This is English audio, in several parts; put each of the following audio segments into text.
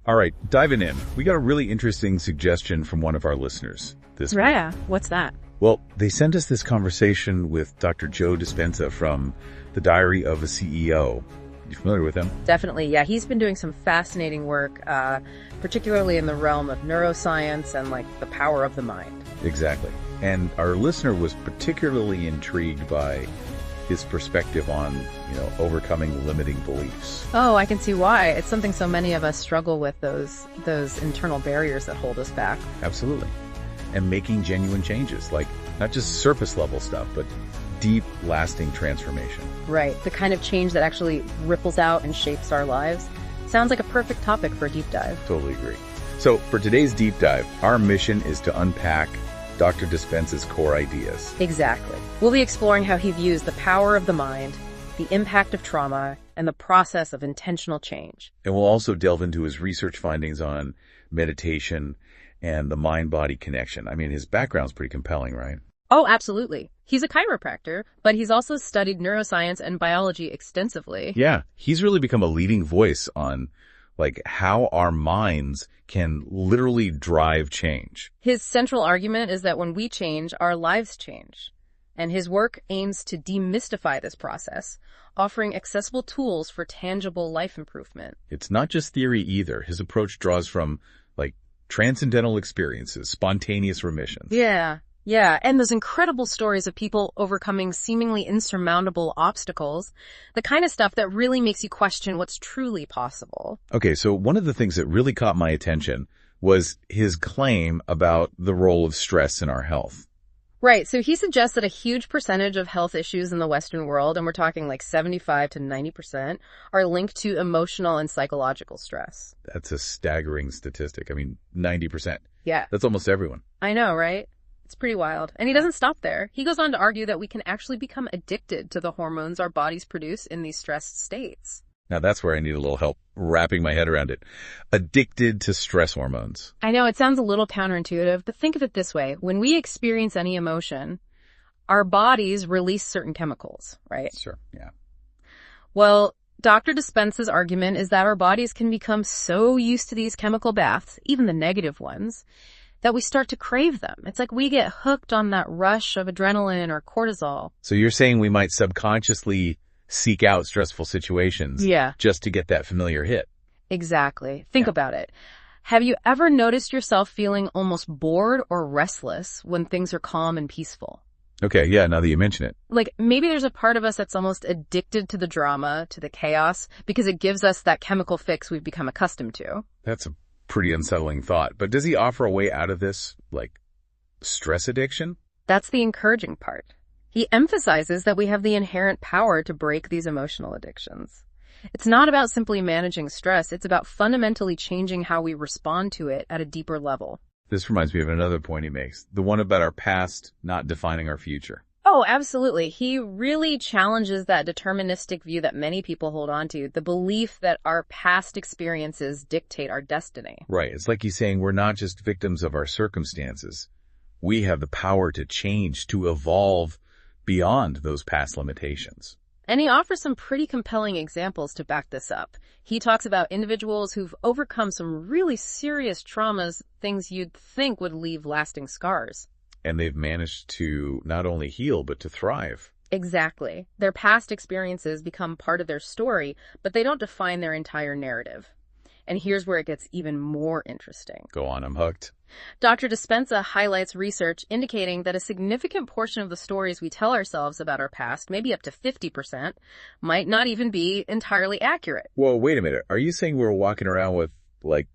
All right, diving in. We got a really interesting suggestion from one of our listeners this week. Raya, what's that? Well, they sent us this conversation with Dr. Joe Dispenza from The Diary of a CEO. You familiar with him? Definitely, yeah. He's been doing some fascinating work, particularly in the realm of neuroscience and like the power of the mind. Exactly. And our listener was particularly intrigued by his perspective on, overcoming limiting beliefs. Oh, I can see why. It's something so many of us struggle with, those internal barriers that hold us back. Absolutely. And making genuine changes, like not just surface level stuff, but deep, lasting transformation. Right. The kind of change that actually ripples out and shapes our lives. Sounds like a perfect topic for a deep dive. Totally agree. So for today's deep dive, our mission is to unpack Dr. Dispenza's core ideas. Exactly. We'll be exploring how he views the power of the mind, the impact of trauma, and the process of intentional change. And we'll also delve into his research findings on meditation and the mind-body connection. I mean, his background's pretty compelling, right? Oh, absolutely. He's a chiropractor, but he's also studied neuroscience and biology extensively. Yeah, he's really become a leading voice on how our minds can literally drive change. His central argument is that when we change, our lives change. And his work aims to demystify this process, offering accessible tools for tangible life improvement. It's not just theory either. His approach draws from, transcendental experiences, spontaneous remissions. Yeah, and those incredible stories of people overcoming seemingly insurmountable obstacles, the kind of stuff that really makes you question what's truly possible. Okay, so one of the things that really caught my attention was his claim about the role of stress in our health. Right, so he suggests that a huge percentage of health issues in the Western world, and we're talking 75 to 90%, are linked to emotional and psychological stress. That's a staggering statistic. I mean, 90%. Yeah. That's almost everyone. I know, right? It's pretty wild. And he doesn't stop there. He goes on to argue that we can actually become addicted to the hormones our bodies produce in these stressed states. Now that's where I need a little help wrapping my head around it. Addicted to stress hormones. I know it sounds a little counterintuitive, but think of it this way. When we experience any emotion, our bodies release certain chemicals, right? Sure, yeah. Well, Dr. Dispenza's argument is that our bodies can become so used to these chemical baths, even the negative ones, that we start to crave them. It's like we get hooked on that rush of adrenaline or cortisol. So you're saying we might subconsciously seek out stressful situations just to get that familiar hit. Exactly. Think about it. Have you ever noticed yourself feeling almost bored or restless when things are calm and peaceful? Okay, yeah, now that you mention it. Maybe there's a part of us that's almost addicted to the drama, to the chaos, because it gives us that chemical fix we've become accustomed to. That's a pretty unsettling thought. But does he offer a way out of this, stress addiction? That's the encouraging part. He emphasizes that we have the inherent power to break these emotional addictions. It's not about simply managing stress. It's about fundamentally changing how we respond to it at a deeper level. This reminds me of another point he makes, the one about our past not defining our future. Oh, absolutely. He really challenges that deterministic view that many people hold on to, the belief that our past experiences dictate our destiny. Right. It's like he's saying we're not just victims of our circumstances. We have the power to change, to evolve beyond those past limitations. And he offers some pretty compelling examples to back this up. He talks about individuals who've overcome some really serious traumas, things you'd think would leave lasting scars. And they've managed to not only heal, but to thrive. Exactly. Their past experiences become part of their story, but they don't define their entire narrative. And here's where it gets even more interesting. Go on, I'm hooked. Dr. Dispenza highlights research indicating that a significant portion of the stories we tell ourselves about our past, maybe up to 50%, might not even be entirely accurate. Whoa, wait a minute. Are you saying we're walking around with,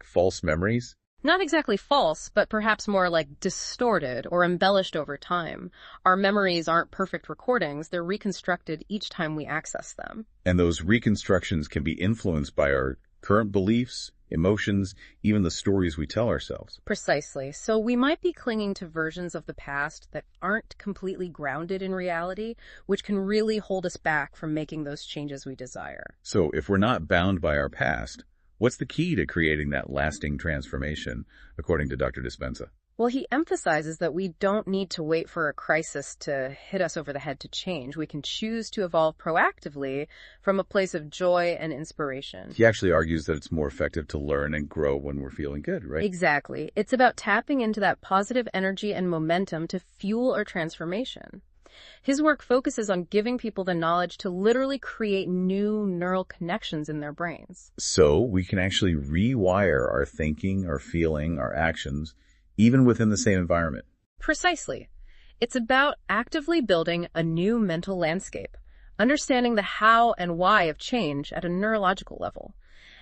false memories? Not exactly false, but perhaps more distorted or embellished over time. Our memories aren't perfect recordings. They're reconstructed each time we access them. And those reconstructions can be influenced by our current beliefs, emotions, even the stories we tell ourselves. Precisely. So we might be clinging to versions of the past that aren't completely grounded in reality, which can really hold us back from making those changes we desire. So if we're not bound by our past, what's the key to creating that lasting transformation, according to Dr. Dispenza? Well, he emphasizes that we don't need to wait for a crisis to hit us over the head to change. We can choose to evolve proactively from a place of joy and inspiration. He actually argues that it's more effective to learn and grow when we're feeling good, right? Exactly. It's about tapping into that positive energy and momentum to fuel our transformation. His work focuses on giving people the knowledge to literally create new neural connections in their brains. So we can actually rewire our thinking, our feeling, our actions, even within the same environment. Precisely. It's about actively building a new mental landscape, understanding the how and why of change at a neurological level.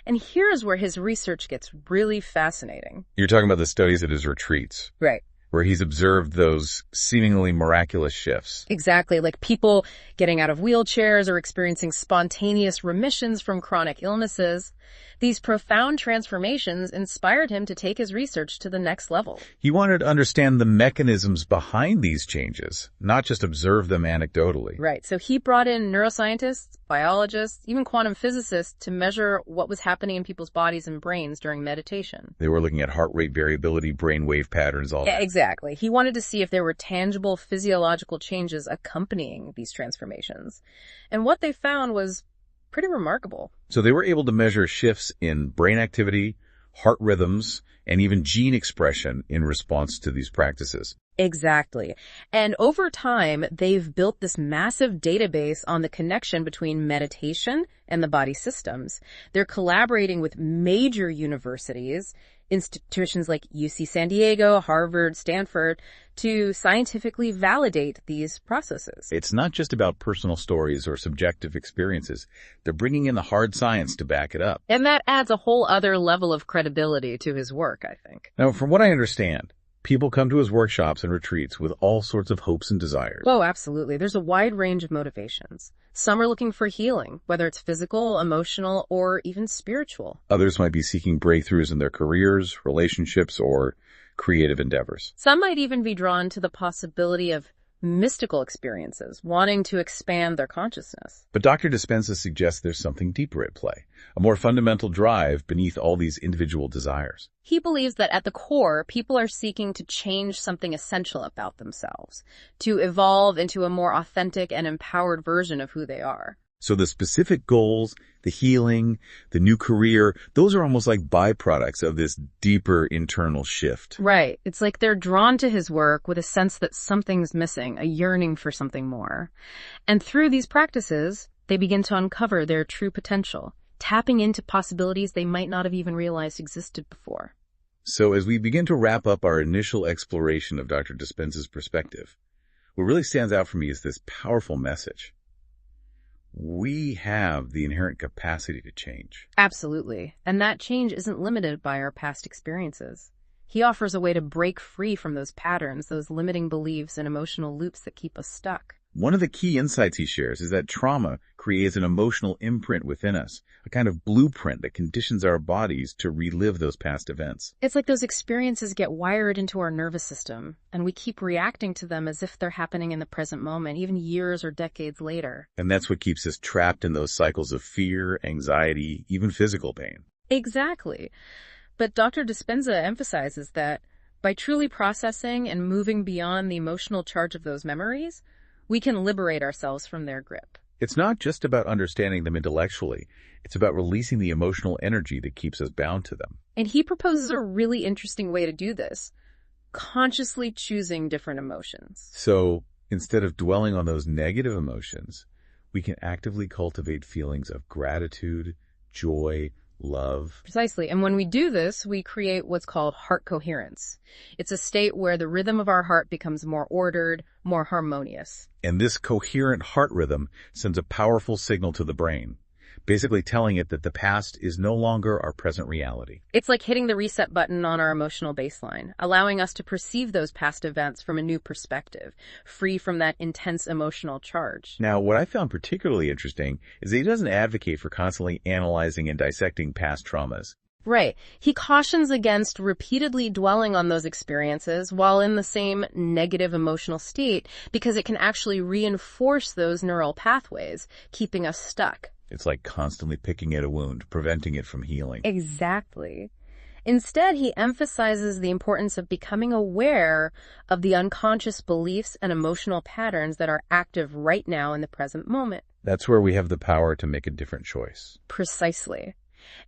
And here's where his research gets really fascinating. You're talking about the studies at his retreats. Right. Where he's observed those seemingly miraculous shifts. Exactly, like people getting out of wheelchairs or experiencing spontaneous remissions from chronic illnesses. These profound transformations inspired him to take his research to the next level. He wanted to understand the mechanisms behind these changes, not just observe them anecdotally. Right, so he brought in neuroscientists, biologists, even quantum physicists to measure what was happening in people's bodies and brains during meditation. They were looking at heart rate variability, brain wave patterns, all that. Yeah, exactly. He wanted to see if there were tangible physiological changes accompanying these transformations. And what they found was pretty remarkable. So they were able to measure shifts in brain activity, heart rhythms, and even gene expression in response to these practices. Exactly. And over time, they've built this massive database on the connection between meditation and the body systems. They're collaborating with major universities, institutions like UC San Diego, Harvard, Stanford, to scientifically validate these processes. It's not just about personal stories or subjective experiences. They're bringing in the hard science to back it up. And that adds a whole other level of credibility to his work, I think. Now, from what I understand, people come to his workshops and retreats with all sorts of hopes and desires. Oh, absolutely. There's a wide range of motivations. Some are looking for healing, whether it's physical, emotional, or even spiritual. Others might be seeking breakthroughs in their careers, relationships, or creative endeavors. Some might even be drawn to the possibility of mystical experiences, wanting to expand their consciousness. But Dr. Dispenza suggests there's something deeper at play, a more fundamental drive beneath all these individual desires. He believes that at the core, people are seeking to change something essential about themselves, to evolve into a more authentic and empowered version of who they are. So the specific goals, the healing, the new career, those are almost like byproducts of this deeper internal shift. Right. It's like they're drawn to his work with a sense that something's missing, a yearning for something more. And through these practices, they begin to uncover their true potential, tapping into possibilities they might not have even realized existed before. So as we begin to wrap up our initial exploration of Dr. Dispenza's perspective, what really stands out for me is this powerful message. We have the inherent capacity to change. Absolutely. And that change isn't limited by our past experiences. He offers a way to break free from those patterns, those limiting beliefs and emotional loops that keep us stuck. One of the key insights he shares is that trauma creates an emotional imprint within us, a kind of blueprint that conditions our bodies to relive those past events. It's like those experiences get wired into our nervous system, and we keep reacting to them as if they're happening in the present moment, even years or decades later. And that's what keeps us trapped in those cycles of fear, anxiety, even physical pain. Exactly. But Dr. Dispenza emphasizes that by truly processing and moving beyond the emotional charge of those memories, we can liberate ourselves from their grip. It's not just about understanding them intellectually. It's about releasing the emotional energy that keeps us bound to them. And he proposes a really interesting way to do this, consciously choosing different emotions. So instead of dwelling on those negative emotions, we can actively cultivate feelings of gratitude, joy, love. Precisely. And when we do this, we create what's called heart coherence. It's a state where the rhythm of our heart becomes more ordered, more harmonious. And this coherent heart rhythm sends a powerful signal to the brain, basically telling it that the past is no longer our present reality. It's like hitting the reset button on our emotional baseline, allowing us to perceive those past events from a new perspective, free from that intense emotional charge. Now, what I found particularly interesting is that he doesn't advocate for constantly analyzing and dissecting past traumas. Right. He cautions against repeatedly dwelling on those experiences while in the same negative emotional state because it can actually reinforce those neural pathways, keeping us stuck. It's like constantly picking at a wound, preventing it from healing. Exactly. Instead, he emphasizes the importance of becoming aware of the unconscious beliefs and emotional patterns that are active right now in the present moment. That's where we have the power to make a different choice. Precisely.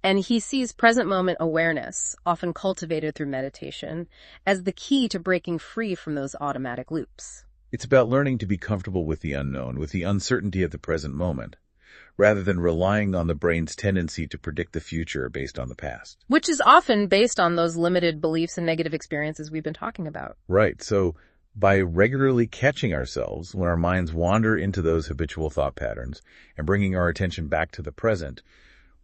And he sees present moment awareness, often cultivated through meditation, as the key to breaking free from those automatic loops. It's about learning to be comfortable with the unknown, with the uncertainty of the present moment, rather than relying on the brain's tendency to predict the future based on the past. Which is often based on those limited beliefs and negative experiences we've been talking about. Right. So by regularly catching ourselves when our minds wander into those habitual thought patterns and bringing our attention back to the present,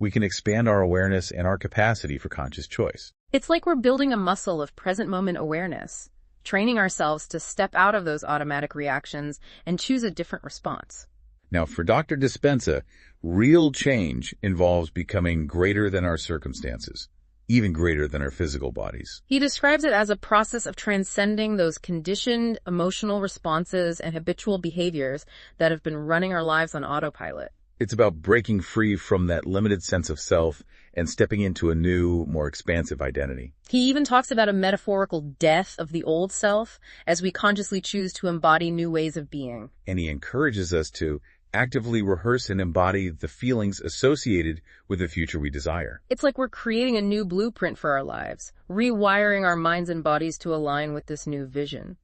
we can expand our awareness and our capacity for conscious choice. It's like we're building a muscle of present moment awareness, training ourselves to step out of those automatic reactions and choose a different response. Now, for Dr. Dispenza, real change involves becoming greater than our circumstances, even greater than our physical bodies. He describes it as a process of transcending those conditioned emotional responses and habitual behaviors that have been running our lives on autopilot. It's about breaking free from that limited sense of self and stepping into a new, more expansive identity. He even talks about a metaphorical death of the old self as we consciously choose to embody new ways of being. And he encourages us to actively rehearse and embody the feelings associated with the future we desire. It's like we're creating a new blueprint for our lives, rewiring our minds and bodies to align with this new vision.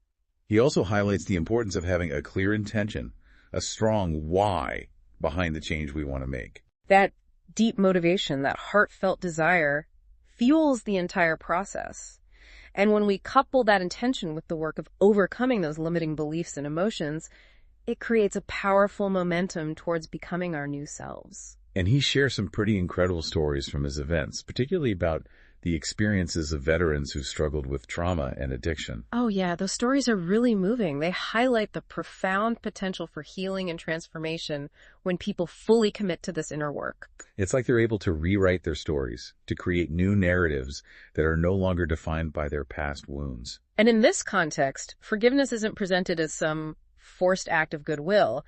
He also highlights the importance of having a clear intention, a strong why behind the change we want to make. That deep motivation, that heartfelt desire, fuels the entire process. And when we couple that intention with the work of overcoming those limiting beliefs and emotions, it creates a powerful momentum towards becoming our new selves. And he shares some pretty incredible stories from his events, particularly about the experiences of veterans who struggled with trauma and addiction. Oh yeah, those stories are really moving. They highlight the profound potential for healing and transformation when people fully commit to this inner work. It's like they're able to rewrite their stories, to create new narratives that are no longer defined by their past wounds. And in this context, forgiveness isn't presented as some forced act of goodwill,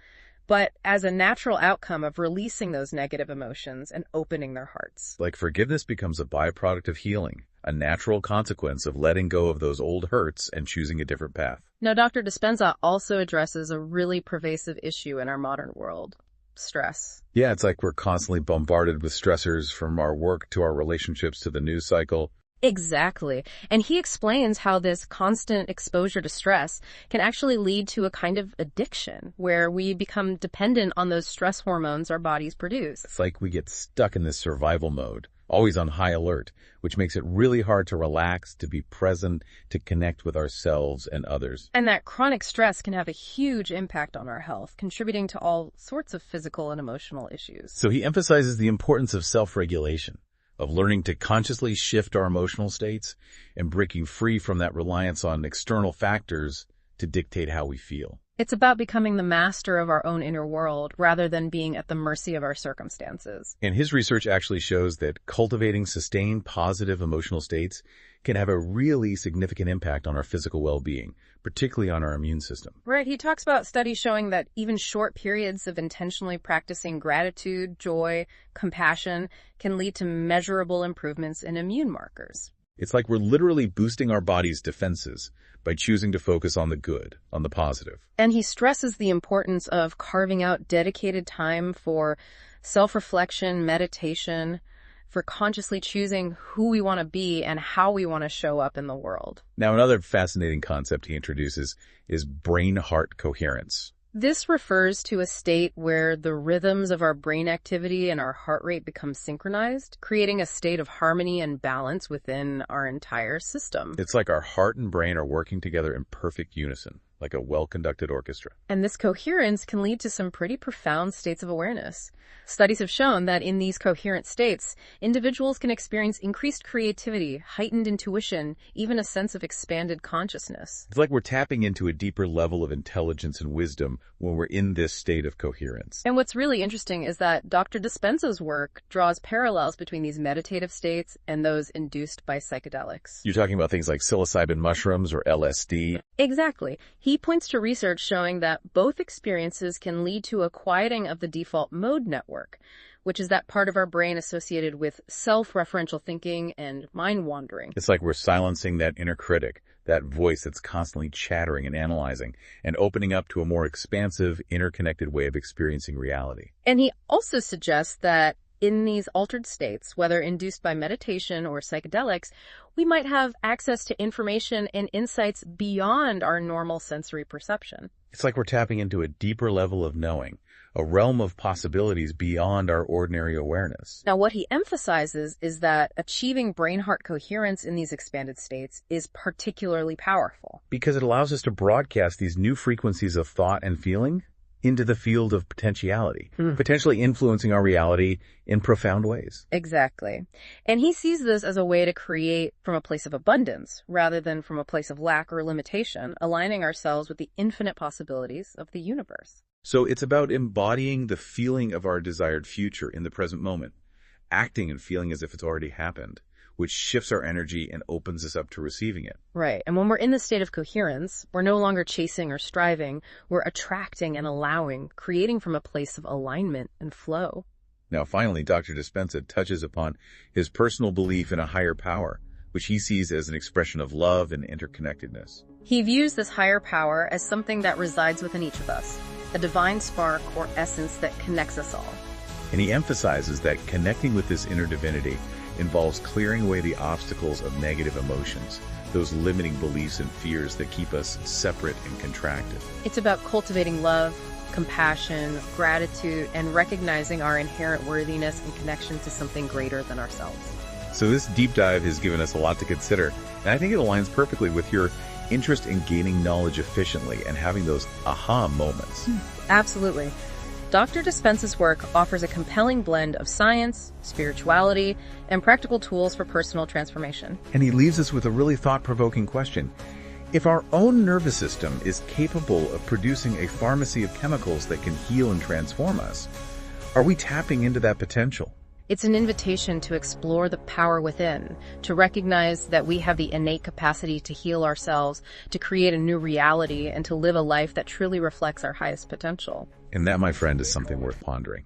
but as a natural outcome of releasing those negative emotions and opening their hearts. Like forgiveness becomes a byproduct of healing, a natural consequence of letting go of those old hurts and choosing a different path. Now, Dr. Dispenza also addresses a really pervasive issue in our modern world: stress. Yeah, it's like we're constantly bombarded with stressors, from our work to our relationships to the news cycle. Exactly. And he explains how this constant exposure to stress can actually lead to a kind of addiction where we become dependent on those stress hormones our bodies produce. It's like we get stuck in this survival mode, always on high alert, which makes it really hard to relax, to be present, to connect with ourselves and others. And that chronic stress can have a huge impact on our health, contributing to all sorts of physical and emotional issues. So he emphasizes the importance of self-regulation, of learning to consciously shift our emotional states and breaking free from that reliance on external factors to dictate how we feel. It's about becoming the master of our own inner world rather than being at the mercy of our circumstances. And his research actually shows that cultivating sustained positive emotional states can have a really significant impact on our physical well-being, particularly on our immune system. Right. He talks about studies showing that even short periods of intentionally practicing gratitude, joy, compassion can lead to measurable improvements in immune markers. It's like we're literally boosting our body's defenses by choosing to focus on the good, on the positive. And he stresses the importance of carving out dedicated time for self-reflection, meditation, for consciously choosing who we want to be and how we want to show up in the world. Now, another fascinating concept he introduces is brain-heart coherence. This refers to a state where the rhythms of our brain activity and our heart rate become synchronized, creating a state of harmony and balance within our entire system. It's like our heart and brain are working together in perfect unison, like a well-conducted orchestra. And this coherence can lead to some pretty profound states of awareness. Studies have shown that in these coherent states, individuals can experience increased creativity, heightened intuition, even a sense of expanded consciousness. It's like we're tapping into a deeper level of intelligence and wisdom when we're in this state of coherence. And what's really interesting is that Dr. Dispenza's work draws parallels between these meditative states and those induced by psychedelics. You're talking about things like psilocybin mushrooms or LSD? Exactly. He points to research showing that both experiences can lead to a quieting of the default mode network, which is that part of our brain associated with self-referential thinking and mind-wandering. It's like we're silencing that inner critic, that voice that's constantly chattering and analyzing, and opening up to a more expansive, interconnected way of experiencing reality. And he also suggests that in these altered states, whether induced by meditation or psychedelics, we might have access to information and insights beyond our normal sensory perception. It's like we're tapping into a deeper level of knowing, a realm of possibilities beyond our ordinary awareness. Now, what he emphasizes is that achieving brain-heart coherence in these expanded states is particularly powerful. Because it allows us to broadcast these new frequencies of thought and feeling into the field of potentiality, potentially influencing our reality in profound ways. Exactly. And he sees this as a way to create from a place of abundance rather than from a place of lack or limitation, aligning ourselves with the infinite possibilities of the universe. So it's about embodying the feeling of our desired future in the present moment, acting and feeling as if it's already happened, which shifts our energy and opens us up to receiving it. Right. And when we're in the state of coherence, we're no longer chasing or striving. We're attracting and allowing, creating from a place of alignment and flow. Now, finally, Dr. Dispenza touches upon his personal belief in a higher power, which he sees as an expression of love and interconnectedness. He views this higher power as something that resides within each of us, a divine spark or essence that connects us all. And he emphasizes that connecting with this inner divinity involves clearing away the obstacles of negative emotions, those limiting beliefs and fears that keep us separate and contracted. It's about cultivating love, compassion, gratitude, and recognizing our inherent worthiness and connection to something greater than ourselves. So this deep dive has given us a lot to consider, and I think it aligns perfectly with your interest in gaining knowledge efficiently and having those aha moments. Absolutely. Dr. Dispenza's work offers a compelling blend of science, spirituality, and practical tools for personal transformation. And he leaves us with a really thought-provoking question. If our own nervous system is capable of producing a pharmacy of chemicals that can heal and transform us, are we tapping into that potential? It's an invitation to explore the power within, to recognize that we have the innate capacity to heal ourselves, to create a new reality, and to live a life that truly reflects our highest potential. And that, my friend, is something worth pondering.